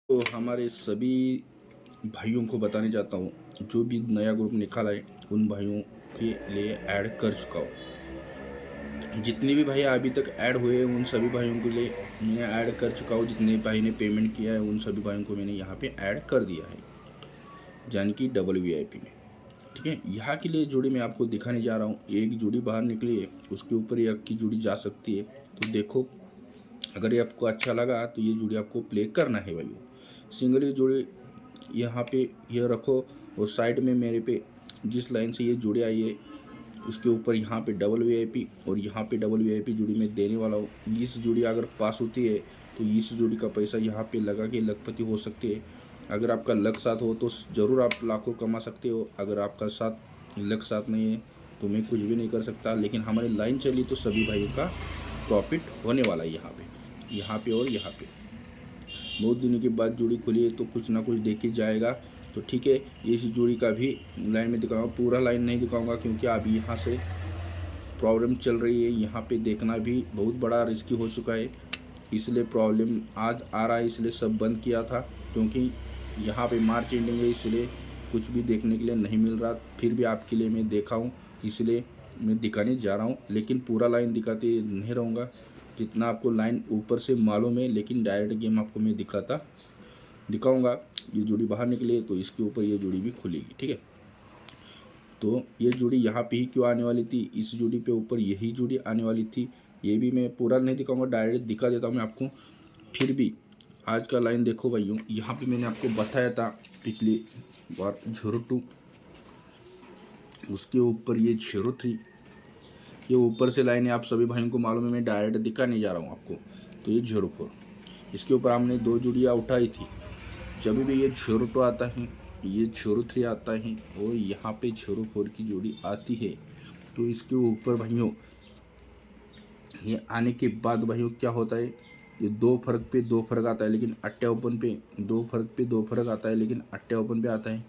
तो हमारे सभी भाइयों को बताने चाहता हूँ, जो भी नया ग्रुप निकाला है उन भाइयों के लिए ऐड कर चुका हूँ। जितने भी भाई अभी तक ऐड हुए हैं उन सभी भाइयों के लिए मैं ऐड कर चुका हूँ। जितने भाई ने पेमेंट किया है उन सभी भाइयों को मैंने यहाँ पे ऐड कर दिया है, यानी कि WVIP में। ठीक है, यहाँ के लिए जोड़ी मैं आपको दिखाने जा रहा हूँ। एक जोड़ी बाहर निकली है, उसके ऊपर एक की जोड़ी जा सकती है। तो देखो, अगर ये आपको अच्छा लगा तो ये जोड़ी आपको प्ले करना है भाइयों। सिंगल ये जोड़ी यहाँ पे ये रखो, और साइड में मेरे पे जिस लाइन से ये जोड़ी आई है उसके ऊपर यहाँ पे WVIP और यहाँ पे WVIP जोड़ी मैं देने वाला हूँ। इस जोड़ी अगर पास होती है तो इस जोड़ी का पैसा यहाँ पे लगा के लखपति हो सकते हैं। अगर आपका लक साथ हो तो ज़रूर आप लाखों कमा सकते हो। अगर आपका साथ लक साथ नहीं है तो मैं कुछ भी नहीं कर सकता। लेकिन हमारी लाइन चली तो सभी भाइयों का प्रॉफिट होने वाला है। यहाँ पे और यहाँ पे बहुत दिनों के बाद जोड़ी खुली है तो कुछ ना कुछ देख ही जाएगा। तो ठीक है, इस जोड़ी का भी लाइन में दिखाऊंगा, पूरा लाइन नहीं दिखाऊंगा क्योंकि अभी यहाँ से प्रॉब्लम चल रही है। यहाँ पे देखना भी बहुत बड़ा रिस्की हो चुका है, इसलिए प्रॉब्लम आज आ रहा है, इसलिए सब बंद किया था। क्योंकि यहाँ पे मार्च एंडिंग है, इसलिए कुछ भी देखने के लिए नहीं मिल रहा। फिर भी आपके लिए मैं देखा हूँ, इसलिए मैं दिखाने जा रहा हूँ। लेकिन पूरा लाइन दिखाते नहीं रहूँगा, जितना आपको लाइन ऊपर से मालूम है। लेकिन डायरेक्ट गेम आपको मैं दिखाऊंगा। ये जोड़ी बाहर निकले तो इसके ऊपर ये जोड़ी भी खुलेगी। ठीक है, तो ये जोड़ी यहाँ पे ही क्यों आने वाली थी, इस जोड़ी पे ऊपर यही जोड़ी आने वाली थी। ये भी मैं पूरा नहीं दिखाऊंगा, डायरेक्ट दिखा देता हूँ मैं आपको। फिर भी आज का लाइन देखो भाइयों, यहाँ पे मैंने आपको बताया था पिछली बार 02, उसके ऊपर ये 03, ये ऊपर से लाइन है, आप सभी भाइयों को मालूम है। मैं डायरेक्ट दिखाने जा रहा हूँ आपको। तो ये 04, इसके ऊपर हमने 2 जोड़ियाँ उठाई थी। जब भी ये 02 आता है, ये 03 आता है और यहाँ पे 04 की जोड़ी आती है, तो इसके ऊपर भाइयों ये आने के बाद भाइयों क्या होता है, ये 2 फर्क पे 2 फर्क आता है, लेकिन अट्टा ओपन पे 2 फर्क पे 2 फर्क आता है, लेकिन अट्टा ओपन पे आता है।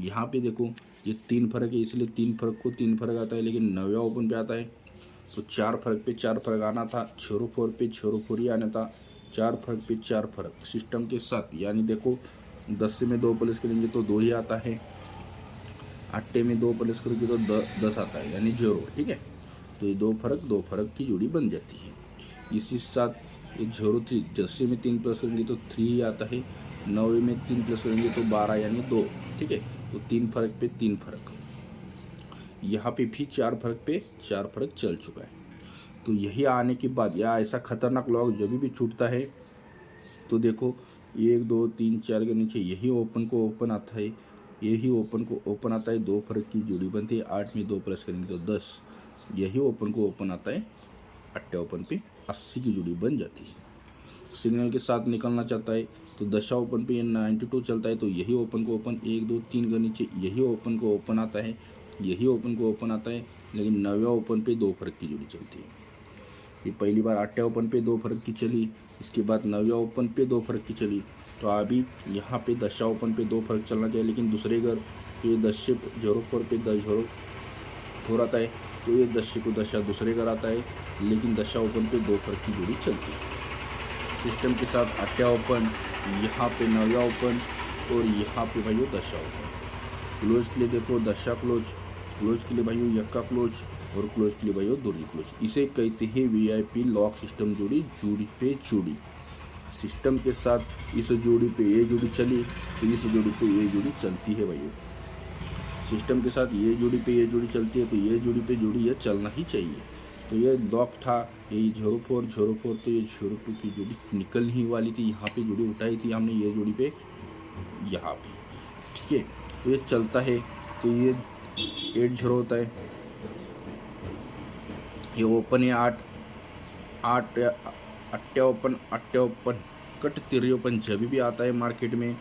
यहाँ पे देखो ये 3 फर्क है, इसलिए 3 फर्क को 3 फर्क आता है, लेकिन 9वां ओपन पे आता है। तो 4 फर्क पे 4 फर्क आना था, 04 पे 04 ही आना था। 4 फर्क पे 4 फर्क सिस्टम के साथ, यानी देखो 10 से में 2 प्लस करेंगे तो 2 ही आता है, अट्टे में 2 प्लस करेंगे तो 10 आता है, यानी 0। ठीक है, तो ये 2 फर्क की जोड़ी बन जाती है। इसी साथ ये 03 10 से में 3 प्लस करेंगे तो 3 ही आता है, 9 में 3 प्लस करेंगे तो 12 यानी 2। ठीक है, तो 3 फर्क पे 3 फर्क, यहाँ पे भी 4 फर्क पे 4 फर्क चल चुका है। तो यही आने के बाद या ऐसा खतरनाक लॉक जब भी छूटता है तो देखो 1 2 3 4 के नीचे यही ओपन को ओपन आता है, यही ओपन को ओपन आता है, 2 फर्क की जोड़ी बनती है। 8 में 2 प्लस करेंगे तो 10, यही ओपन को ओपन आता है, अट्टे ओपन पे 80 की जोड़ी बन जाती है। सिग्नल के साथ निकलना चाहता है तो दशा ओपन पे 92 चलता है, तो यही ओपन को ओपन 1 2 3 के नीचे यही ओपन को ओपन आता है, यही ओपन को ओपन आता है। लेकिन 9वां ओपन पे 2 फर्क की जोड़ी चलती है। ये पहली बार 8 ओपन पे 2 फर्क की चली, इसके बाद 9वां ओपन पे 2 फर्क की चली। तो अभी यहाँ पे दशा ओपन पे 2 फर्क चलना चाहिए, लेकिन दूसरे घर तो ये 10 से 04 पे 10 04 आता है, तो ये 10 को दशा दूसरे घर आता है, लेकिन दशा ओपन पे 2 फर्क की जोड़ी चलती है। सिस्टम के साथ 8 ओपन, यहाँ पे 9वां ओपन और यहाँ पे भाइयों दशा ओपन। क्लोज के लिए देखो दशा क्लोज, क्लोज के लिए भाइयों यक्का क्लोज और क्लोज के लिए भाइयों दूरी क्लोज। इसे कहते हैं VIP लॉक सिस्टम जोड़ी, जोड़ी पे जोड़ी। सिस्टम के साथ इस जोड़ी पे ये जोड़ी चली तो इस जोड़ी पे ये जोड़ी चलती है भाइयों। सिस्टम के साथ ये जोड़ी पे ये जोड़ी चलती है तो ये जोड़ी पे जोड़ी ये चलना ही चाहिए। तो ये लॉक था, यही 04 तो ये 02 की जोड़ी निकलने ही वाली थी। यहाँ पे जोड़ी उठाई थी हमने, ये जोड़ी पे यहाँ पे। ठीक है, तो ये चलता है तो ये 80 होता है, ये ओपन है 8 अट्टे ओपन कट तिर्रे ओपन जब भी आता है मार्केट में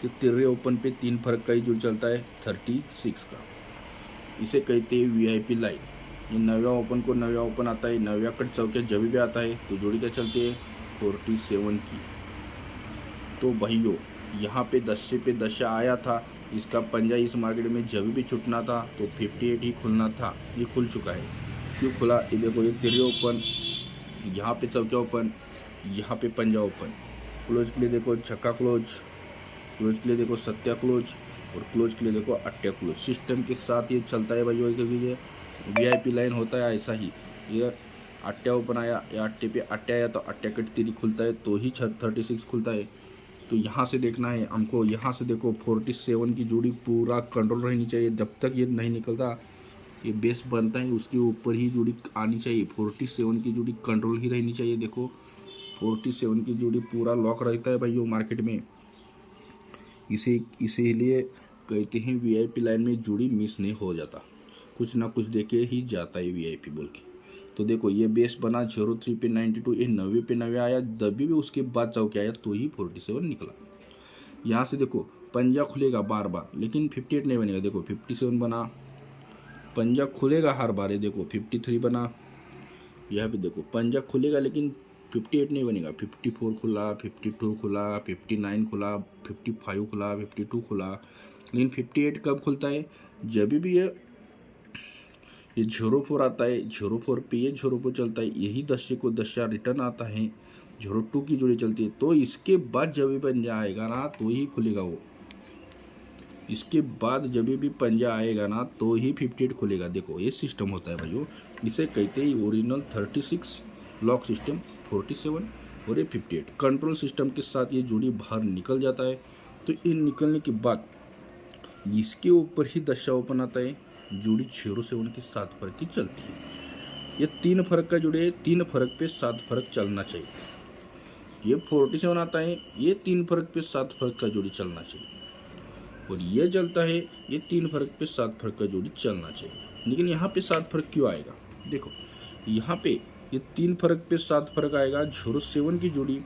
तो तिर्रे ओपन पे 3 फर्क का ही जोड़ी चलता है 36 का। इसे कहते हैं VIP लाइन। ये 9वां ओपन को 9वां ओपन आता है, 9वां कट चौके जब भी आता है तो जोड़ी क्या चलती है 47 की। तो भाइयों यहाँ पे 10 से पे दशा आया था, इसका पंजा इस मार्केट में जब भी छूटना था तो 58 ही खुलना था, ये खुल चुका है। क्यों खुला, ये देखो ये तिर्रे ओपन, यहाँ पे चौके ओपन, यहाँ पे पंजा ओपन, क्लोज के लिए देखो छक्का क्लोज, क्लोज के लिए देखो सत्या क्लोज, और क्लोज के लिए देखो अट्टा क्लोज। सिस्टम के साथ ये चलता है भाई, क्योंकि ये VIP लाइन होता है ऐसा ही। ये अट्टा ओपन आया या अट्टे पे अट्टा आया तो अट्टा कट 3 खुलता है, तो ही 36 खुलता है। तो यहाँ से देखना है हमको, यहाँ से देखो 47 की जोड़ी पूरा कंट्रोल रहनी चाहिए। जब तक ये नहीं निकलता, ये बेस बनता है उसके ऊपर ही जोड़ी आनी चाहिए। 47 की जोड़ी कंट्रोल ही रहनी चाहिए। देखो 47 की जोड़ी पूरा लॉक रहता है भाइयों मार्केट में। इसीलिए कहते हैं VIP लाइन में जोड़ी मिस नहीं हो जाता, कुछ ना कुछ देके ही जाता है VIP बोल के। तो देखो ये बेस बना 03 पे 92, ये 90 पे 90 आया, दबी भी उसके बाद चौके आया तो ही 47 निकला। यहाँ से देखो पंजा खुलेगा बार बार, लेकिन 58 नहीं बनेगा। देखो 57 बना, पंजा खुलेगा हर बार। ये देखो 53 बना, यहाँ पे देखो पंजा खुलेगा लेकिन 58 नहीं बनेगा। 54 खुला, 52 खुला, 59 खुला, 55 खुला, 52 खुला, लेकिन 58 कब खुलता है? जब भी ये 04 आता है, 04 पे ये 04 चलता है, यही 10 को 10 रिटर्न आता है, 02 की जोड़ी चलती है, तो इसके बाद जब भी पंजा आएगा ना तो ही खुलेगा वो। इसके बाद जब भी पंजा आएगा ना तो ही 58 खुलेगा। देखो ये सिस्टम होता है भाइयों, इसे कहते हैं ओरिजिनल 36 लॉक सिस्टम। 47 और ये 58 कंट्रोल सिस्टम के साथ ये जोड़ी बाहर निकल जाता है। तो ये निकलने के बाद इसके ऊपर ही दशा ओपन आता है, जोड़ी 07 की 7 फर्क की चलती है। ये 3 फर्क का जोड़ी है, 3 फर्क पे 7 फर्क चलना चाहिए। ये 47 आता है, ये 3 फर्क पे 7 फर्क का जोड़ी चलना चाहिए, और ये चलता है, ये 3 फर्क पे 7 फर्क का जोड़ी चलना चाहिए। लेकिन यहाँ पे 7 फर्क क्यों आएगा? देखो यहाँ पे ये 3 फर्क पे 7 फर्क आएगा। 07 की जोड़ी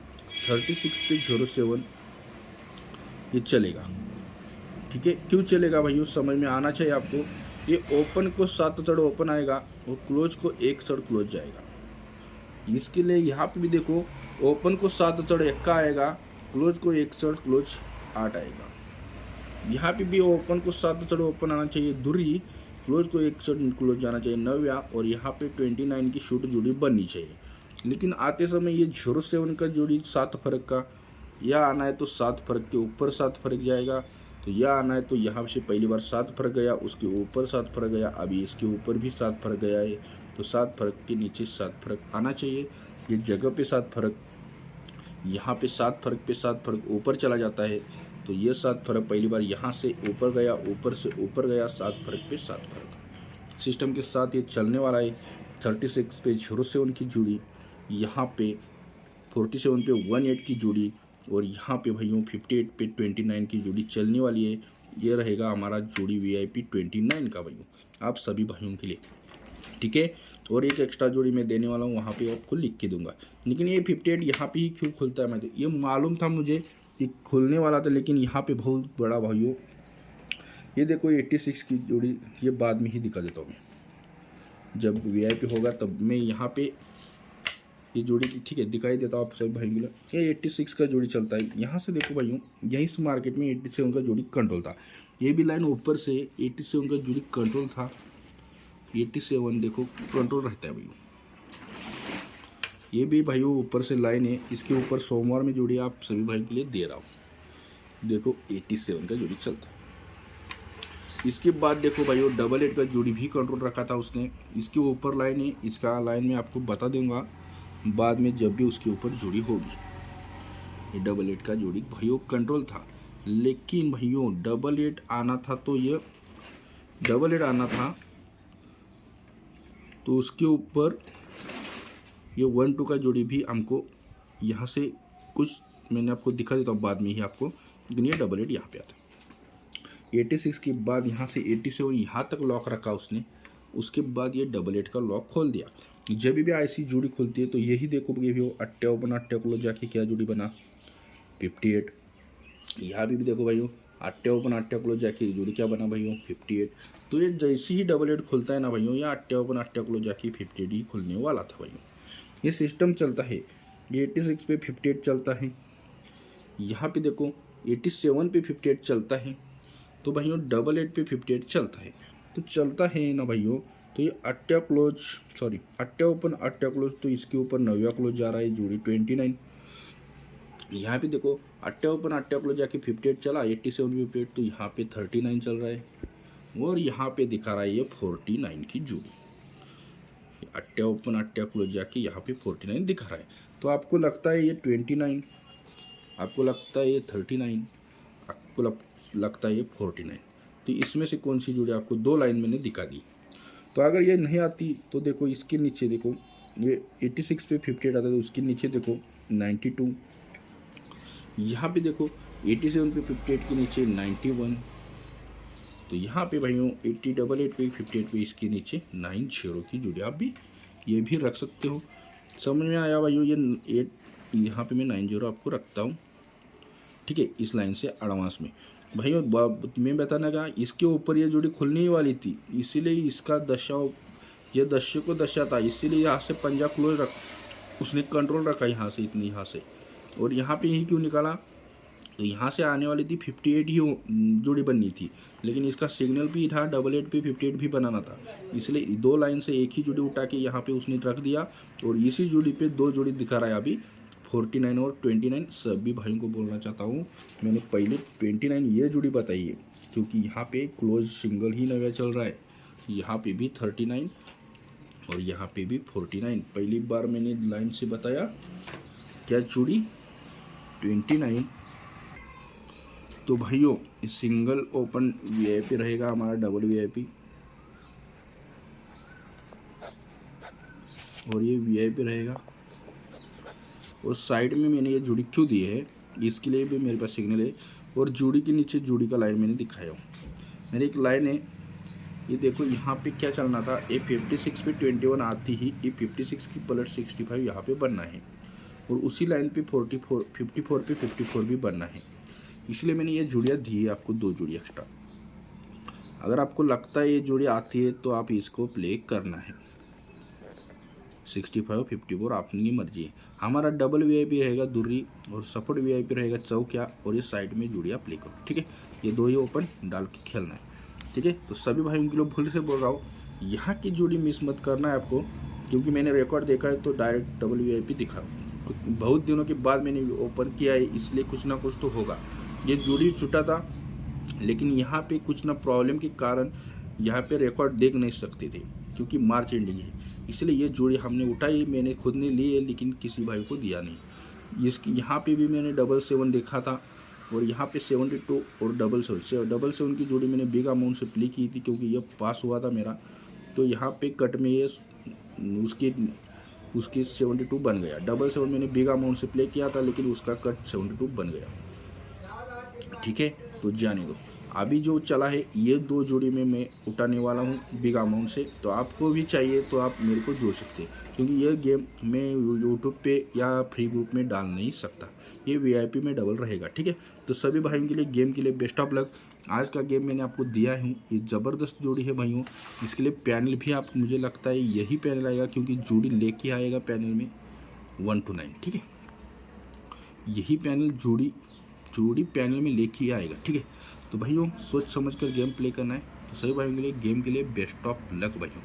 36 पे 07 ये चलेगा। ठीक है, क्यों चलेगा भाइयों समझ में आना चाहिए आपको। ये ओपन को 7 चढ़ ओपन आएगा और क्लोज को 1 चढ़ क्लोज जाएगा। इसके लिए यहाँ पे भी देखो ओपन को 7 चढ़ 1 आएगा, क्लोज को 1 चढ़ क्लोज 8 आएगा। यहाँ पे भी ओपन को 7 चढ़ ओपन आना चाहिए दूरी, क्लोज को 1 चढ़ क्लोज जाना चाहिए 9, और यहाँ पे 29 की शूट जोड़ी बननी चाहिए। लेकिन आते समय ये 07 का जोड़ी 7 फर्क का, यह आना है तो 7 फर्क के ऊपर 7 फर्क जाएगा, तो यह आना है तो यहाँ से पहली बार 7 फर्क गया, उसके ऊपर 7 फर्क गया, अभी इसके ऊपर भी 7 फर्क गया है, तो 7 फर्क के नीचे 7 फर्क आना चाहिए। ये जगह पे 7 फर्क, यहाँ पे 7 फर्क पे 7 फर्क ऊपर चला जाता है, तो ये 7 फर्क पहली बार यहाँ से ऊपर गया, ऊपर से ऊपर गया, 7 फर्क पे 7 फर्क सिस्टम के साथ ये चलने वाला है। 36 पे 07 की जोड़ी, यहाँ पे 47 पे 18 की जोड़ी, और यहाँ पे भाइयों 58 पे 29 की जोड़ी चलने वाली है। ये रहेगा हमारा जोड़ी VIP 29 का भाइयों, आप सभी भाइयों के लिए। ठीक है, और एक एक्स्ट्रा जोड़ी मैं देने वाला हूँ, वहाँ पे आपको लिख के दूंगा। लेकिन ये 58 यहाँ पे ही क्यों खुलता है, मैं तो ये मालूम था मुझे कि खुलने वाला था, लेकिन यहाँ पे बहुत बड़ा भाइयों, ये देखो 86 की जोड़ी, ये बाद में ही दिखा देता हूँ मैं, जब VIP होगा तब मैं यहाँ पे ये जोड़ी ठीक है दिखाई देता हूँ आप सभी भाई मिला। ये 86 का जोड़ी चलता है। यहाँ से देखो भाइयों, यहीं से मार्केट में 87 का जोड़ी कंट्रोल था। ये भी लाइन ऊपर से 87 का जोड़ी कंट्रोल था। 87 देखो कंट्रोल रहता है भाइयों। ये भी भाइयों ऊपर से लाइन है, इसके ऊपर सोमवार में जोड़ी आप सभी भाई के लिए दे रहा हूँ। देखो 87 का जोड़ी चलता है। इसके बाद देखो भाइयों 88 का जोड़ी भी कंट्रोल रखा था उसने, इसके ऊपर लाइन है, इसका लाइन में आपको बता दूंगा बाद में जब भी उसके ऊपर जोड़ी होगी। ये 88 का जोड़ी भाइयों कंट्रोल था, लेकिन भाइयों 88 आना था, तो ये 88 आना था तो उसके ऊपर ये 1-2 का जोड़ी भी हमको यहाँ से कुछ मैंने आपको दिखा देता हूँ बाद में ही आपको, लेकिन ये 88 यहाँ पे आता है। 86 के बाद यहाँ से 87 यहाँ तक लॉक रखा उसने, उसके बाद ये 88 का लॉक खोल दिया। जब भी ऐसी जोड़ी खुलती है तो यही देखो कि वो 58 जाके क्या जोड़ी बना 58। यहाँ भी देखो भाइयों 58 जाके जोड़ी क्या बना भाइयों 58। तो ये जैसे ही 88 खुलता है ना भाइयों, या 58 जाके 58 ही खुलने वाला था भाइयों। ये सिस्टम चलता है, ये 86 पे 58 चलता है, यहाँ पे देखो 87 पे 58 चलता है, तो भाइयों 88 पे 58 चलता है। तो चलता है ना भाइयों, तो ये 8 ओपन 8 क्लोज, तो इसके ऊपर 9 क्लोज जा रहा है जोड़ी 29। यहाँ पे देखो अट्टा को जाके 58 चला, 87 58, तो यहाँ पे 39 चल रहा है और यहाँ पे दिखा रहा है ये 49 की जोड़ी। अट्टा को जाके यहाँ पे 49 दिखा रहा है। तो आपको लगता है ये 29, आपको लगता है ये 39, आपको लगता है ये 49, तो इसमें से कौन सी जोड़ी आपको? दो लाइन मैंने दिखा दी। तो अगर ये नहीं आती तो देखो इसके नीचे देखो, ये 86 पे 58 आता है, तो उसके नीचे देखो 92, यहाँ पे देखो 87 पे 58 के नीचे 91, तो यहाँ पे भाइयों 88 पे 58 पे इसके नीचे 90 की जोड़ी आप भी ये भी रख सकते हो। समझ में आया भाइयों? ये यहाँ पे मैं 90 आपको रखता हूँ, ठीक है, इस लाइन से एडवांस में। भाइयों मैं बताना का इसके ऊपर ये जोड़ी खुलने ही वाली थी, इसीलिए इसका दशा, ये दशे को दशा था, इसीलिए यहाँ से पंजा क्लोज रख, उसने कंट्रोल रखा यहाँ से, इतनी यहाँ से, और यहाँ पे यही क्यों निकाला? तो यहाँ से आने वाली थी 58 ही जोड़ी बननी थी, लेकिन इसका सिग्नल भी था 88 पे 58 भी बनाना था, इसलिए दो लाइन से एक ही जोड़ी उठा के यहाँ पे उसने रख दिया, और इसी जोड़ी पे दो जोड़ी दिखा रहा है अभी 49 और 29। सभी भाइयों को बोलना चाहता हूँ, मैंने पहले 29 ये जोड़ी बताई है, क्योंकि यहाँ पे क्लोज सिंगल ही नया चल रहा है, यहाँ पे भी 39 और यहाँ पे भी 49। पहली बार मैंने लाइन से बताया क्या जोड़ी 29। तो भाइयों सिंगल ओपन वीआईपी रहेगा हमारा, डबल वीआईपी, और ये वीआईपी रहेगा। और साइड में मैंने ये जोड़ी क्यों दी है, इसके लिए भी मेरे पास सिग्नल है, और जोड़ी के नीचे जोड़ी का लाइन मैंने दिखाया हूँ। मेरी एक लाइन है, ये देखो यहाँ पे क्या चलना था, ये 56 पे 21 आती ही, ये 56 की पलट 65 यहाँ पे बनना है, और उसी लाइन पे 54 54 पे 54 भी बनना है, इसलिए मैंने ये जोड़ियाँ दी है आपको, दो जोड़ी एक्स्ट्रा। अगर आपको लगता है ये जोड़ी आती है तो आप इसको प्ले करना है, 65 54 आपकी मर्जी है। हमारा डबल वीआईपी रहेगा दुर्री, और सपोर्ट वीआईपी रहेगा चौकिया, और ये साइड में जोड़ियाँ प्ले करो, ठीक है, ये दो ही ओपन डाल के खेलना है, ठीक है। तो सभी भाइयों के लिए भूल से बोल रहा हूँ, यहाँ की जोड़ी मिस मत करना है आपको, क्योंकि मैंने रिकॉर्ड देखा है तो डायरेक्ट डबल वीआईपी दिखा, बहुत दिनों के बाद मैंने ओपन किया है, इसलिए कुछ ना कुछ तो होगा। ये जोड़ी छूटा था, लेकिन यहाँ पे कुछ ना प्रॉब्लम के कारण यहाँ पे रिकॉर्ड देख नहीं सकते थे, क्योंकि मार्च एंडिंग है, इसलिए ये जोड़ी हमने उठाई, मैंने खुद ने ली है, लेकिन किसी भाई को दिया नहीं। इसकी यहाँ पे भी मैंने 77 देखा था, और यहाँ पे 72 और 77 की जोड़ी मैंने बिग अमाउंट से प्ले की थी, क्योंकि ये पास हुआ था मेरा, तो यहाँ पे कट में ये उसके 72 बन गया। 77 मैंने बिग अमाउंट से प्ले किया था, लेकिन उसका कट 72 बन गया, ठीक है। तो जाने दो, अभी जो चला है ये दो जोड़ी में मैं उठाने वाला हूँ बिग अमाउंट से, तो आपको भी चाहिए तो आप मेरे को जोड़ सकते हैं, क्योंकि ये गेम मैं यूट्यूब पे या फ्री ग्रुप में डाल नहीं सकता, ये वीआईपी में डबल रहेगा, ठीक है। तो सभी भाइयों के लिए गेम के लिए बेस्ट ऑफ लक। आज का गेम मैंने आपको दिया हूँ, ये ज़बरदस्त जोड़ी है भाइयों, इसके लिए पैनल भी आप, मुझे लगता है यही पैनल आएगा, क्योंकि जोड़ी लेके आएगा पैनल में 1 to 9, ठीक है, यही पैनल जोड़ी पैनल में लेके आएगा, ठीक है। तो भाइयों सोच समझ कर गेम प्ले करना है। तो सभी भाइयों के लिए गेम के लिए बेस्ट ऑफ लक भाइयों।